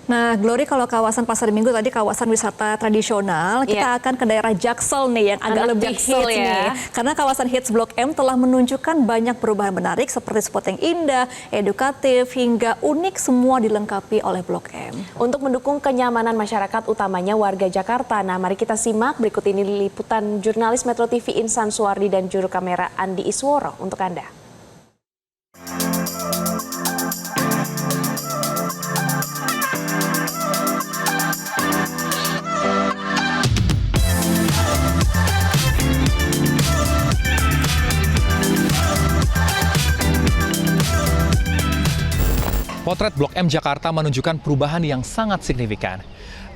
Nah, Glory, kalau kawasan Pasar Minggu tadi kawasan wisata tradisional, kita akan ke daerah Jaksel nih yang agak lebih hits nih. Karena kawasan hits Blok M telah menunjukkan banyak perubahan menarik seperti spot yang indah, edukatif, hingga unik, semua dilengkapi oleh Blok M. Untuk mendukung kenyamanan masyarakat, utamanya warga Jakarta. Nah, mari kita simak berikut ini liputan jurnalis Metro TV Insan Suwardi dan juru kamera Andi Isworo untuk Anda. Potret Blok M Jakarta menunjukkan perubahan yang sangat signifikan.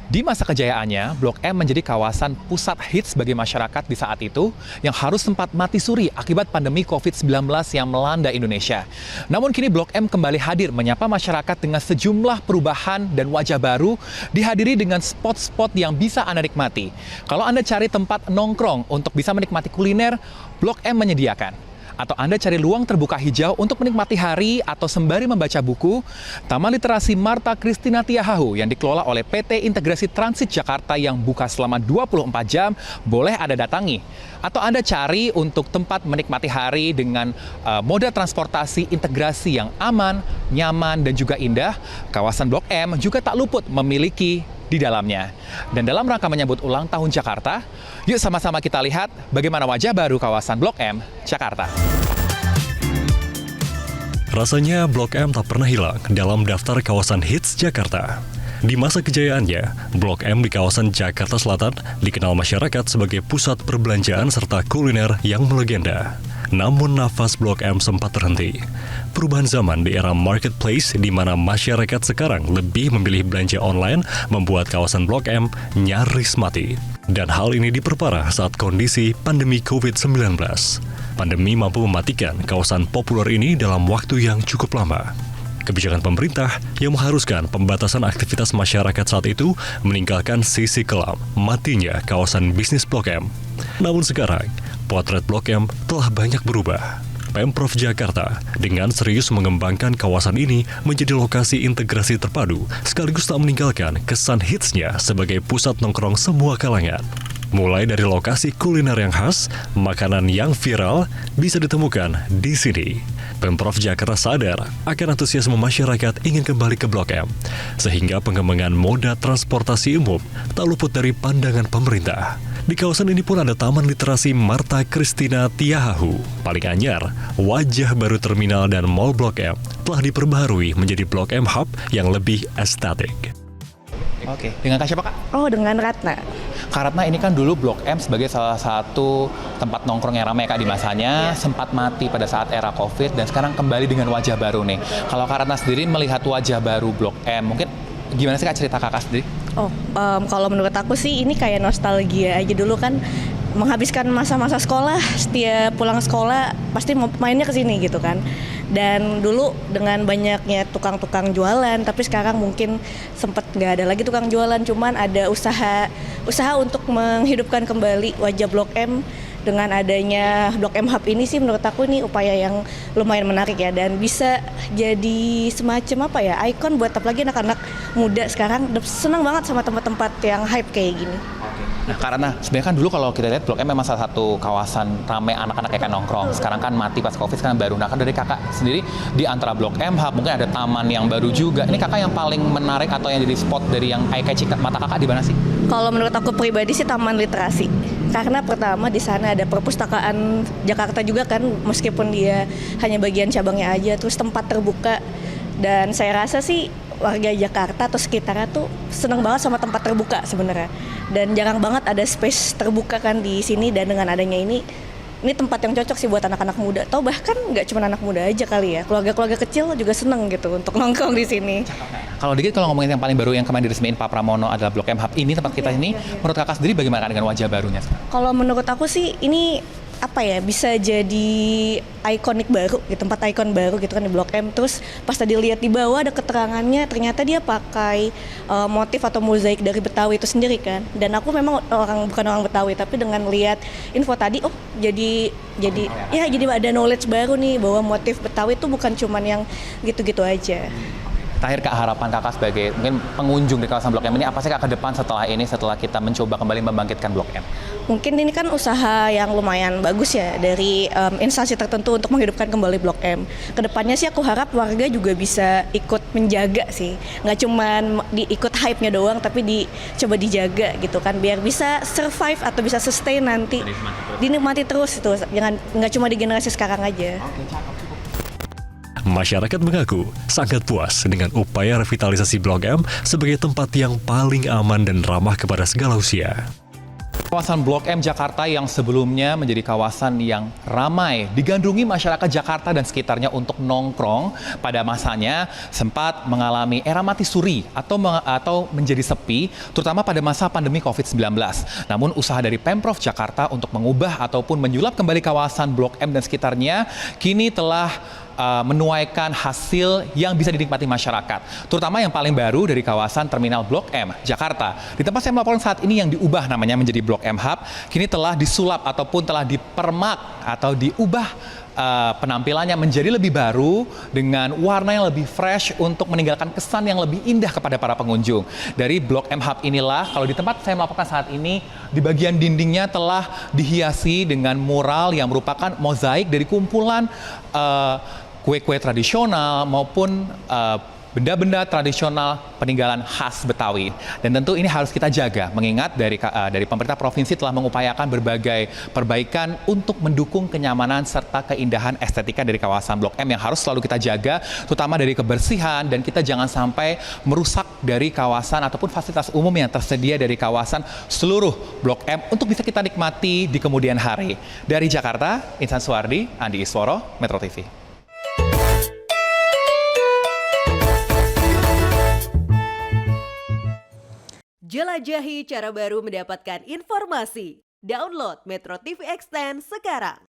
Di masa kejayaannya, Blok M menjadi kawasan pusat hits bagi masyarakat di saat itu yang harus sempat mati suri akibat pandemi COVID-19 yang melanda Indonesia. Namun kini Blok M kembali hadir menyapa masyarakat dengan sejumlah perubahan dan wajah baru, dihadiri dengan spot-spot yang bisa Anda nikmati. Kalau Anda cari tempat nongkrong untuk bisa menikmati kuliner, Blok M menyediakan. Atau Anda cari luang terbuka hijau untuk menikmati hari atau sembari membaca buku, Taman Literasi Marta Christina Tiahahu yang dikelola oleh PT Integrasi Transit Jakarta yang buka selama 24 jam boleh Anda datangi. Atau Anda cari untuk tempat menikmati hari dengan moda transportasi integrasi yang aman, nyaman, dan juga indah, kawasan Blok M juga tak luput memiliki di dalamnya. Dan dalam rangka menyambut ulang tahun Jakarta, yuk sama-sama kita lihat bagaimana wajah baru kawasan Blok M Jakarta. Rasanya Blok M tak pernah hilang dalam daftar kawasan hits Jakarta. Di masa kejayaannya, Blok M di kawasan Jakarta Selatan dikenal masyarakat sebagai pusat perbelanjaan serta kuliner yang melegenda. Namun nafas Blok M sempat terhenti. Perubahan zaman di era marketplace di mana masyarakat sekarang lebih memilih belanja online membuat kawasan Blok M nyaris mati. Dan hal ini diperparah saat kondisi pandemi COVID-19. Pandemi mampu mematikan kawasan populer ini dalam waktu yang cukup lama. Kebijakan pemerintah yang mengharuskan pembatasan aktivitas masyarakat saat itu meninggalkan sisi kelam matinya kawasan bisnis Blok M. Namun sekarang, potret Blok M telah banyak berubah. Pemprov Jakarta dengan serius mengembangkan kawasan ini menjadi lokasi integrasi terpadu sekaligus tak meninggalkan kesan hitsnya sebagai pusat nongkrong semua kalangan. Mulai dari lokasi kuliner yang khas, makanan yang viral bisa ditemukan di sini. Pemprov Jakarta sadar akan antusiasme masyarakat ingin kembali ke Blok M, sehingga pengembangan moda transportasi umum tak luput dari pandangan pemerintah. Di kawasan ini pun ada Taman Literasi Marta Christina Tiahahu. Paling anyar, wajah baru terminal dan mall Blok M telah diperbaharui menjadi Blok M Hub yang lebih estetik. Oke, dengan Kak siapa, Kak? Oh, dengan Ratna. Kak Ratna, ini kan dulu Blok M sebagai salah satu tempat nongkrong yang ramai, Kak, di masanya, sempat mati pada saat era COVID dan sekarang kembali dengan wajah baru nih. Kalau Kak Ratna sendiri melihat wajah baru Blok M, mungkin gimana sih, Kak, cerita Kakak sendiri? Kalau menurut aku sih ini kayak nostalgia aja. Dulu kan menghabiskan masa-masa sekolah, setiap pulang sekolah pasti mainnya ke sini gitu kan. Dan dulu dengan banyaknya tukang-tukang jualan, tapi sekarang mungkin sempat nggak ada lagi tukang jualan, cuman ada usaha untuk menghidupkan kembali wajah Blok M. Dengan adanya Blok M Hub ini sih menurut aku ini upaya yang lumayan menarik ya, dan bisa jadi semacam ikon buat apalagi anak-anak muda sekarang senang banget sama tempat-tempat yang hype kayak gini. Nah, karena sebenarnya kan dulu kalau kita lihat Blok M memang salah satu kawasan ramai anak-anak yang nongkrong. Sekarang kan mati pas COVID, sekarang baru. Nah, kan dari Kakak sendiri di antara Blok M Hub mungkin ada taman yang baru juga. Ini Kakak yang paling menarik atau yang jadi spot dari yang eye-catching mata Kakak di mana sih? Kalau menurut aku pribadi sih Taman Literasi. Karena pertama di sana ada perpustakaan Jakarta juga kan, meskipun dia hanya bagian cabangnya aja, terus tempat terbuka. Dan saya rasa sih warga Jakarta atau sekitarnya tuh seneng banget sama tempat terbuka sebenarnya. Dan jarang banget ada space terbuka kan di sini, dan dengan adanya ini tempat yang cocok sih buat anak-anak muda. Atau bahkan nggak cuma anak muda aja kali ya, keluarga-keluarga kecil juga seneng gitu untuk nongkrong di sini. Kalau ngomongin yang paling baru yang kemarin diresmiin Pak Pramono adalah Blok M Hub ini, tempat kita ini, menurut Kakak sendiri bagaimana dengan wajah barunya? Kalau menurut aku sih ini bisa jadi ikonik baru, gitu, tempat ikon baru gitu kan di Blok M. Terus pas tadi lihat di bawah ada keterangannya, ternyata dia pakai motif atau mozaik dari Betawi itu sendiri kan. Dan aku memang bukan orang Betawi, tapi dengan lihat info tadi, jadi ada knowledge baru nih bahwa motif Betawi itu bukan cuman yang gitu-gitu aja. Terakhir Kak, harapan Kakak sebagai mungkin pengunjung di kawasan Blok M ini apa sih Kak ke depan setelah ini, setelah kita mencoba kembali membangkitkan Blok M? Mungkin ini kan usaha yang lumayan bagus ya dari instansi tertentu untuk menghidupkan kembali Blok M. Kedepannya sih aku harap warga juga bisa ikut menjaga sih, nggak cuman ikut hype-nya doang, tapi coba dijaga gitu kan, biar bisa survive atau bisa sustain nanti, dinikmati terus itu, jangan nggak cuma di generasi sekarang aja. Masyarakat mengaku sangat puas dengan upaya revitalisasi Blok M sebagai tempat yang paling aman dan ramah kepada segala usia. Kawasan Blok M Jakarta yang sebelumnya menjadi kawasan yang ramai digandrungi masyarakat Jakarta dan sekitarnya untuk nongkrong, pada masanya sempat mengalami era mati suri atau menjadi sepi, terutama pada masa pandemi COVID-19. Namun usaha dari Pemprov Jakarta untuk mengubah ataupun menyulap kembali kawasan Blok M dan sekitarnya kini telah menuaikan hasil yang bisa dinikmati masyarakat, terutama yang paling baru dari kawasan Terminal Blok M Jakarta. Di tempat saya melaporkan saat ini yang diubah namanya menjadi Blok M Hub, kini telah disulap ataupun telah dipermak atau diubah penampilannya menjadi lebih baru dengan warna yang lebih fresh untuk meninggalkan kesan yang lebih indah kepada para pengunjung. Dari Blok M Hub inilah, kalau di tempat saya melaporkan saat ini, di bagian dindingnya telah dihiasi dengan mural yang merupakan mozaik dari kumpulan kue-kue tradisional maupun benda-benda tradisional peninggalan khas Betawi. Dan tentu ini harus kita jaga, mengingat dari pemerintah provinsi telah mengupayakan berbagai perbaikan untuk mendukung kenyamanan serta keindahan estetika dari kawasan Blok M yang harus selalu kita jaga, terutama dari kebersihan, dan kita jangan sampai merusak dari kawasan ataupun fasilitas umum yang tersedia dari kawasan seluruh Blok M untuk bisa kita nikmati di kemudian hari. Dari Jakarta, Insan Suwardi, Andi Isworo, Metro TV. Jelajahi cara baru mendapatkan informasi. Download Metro TV Extend sekarang.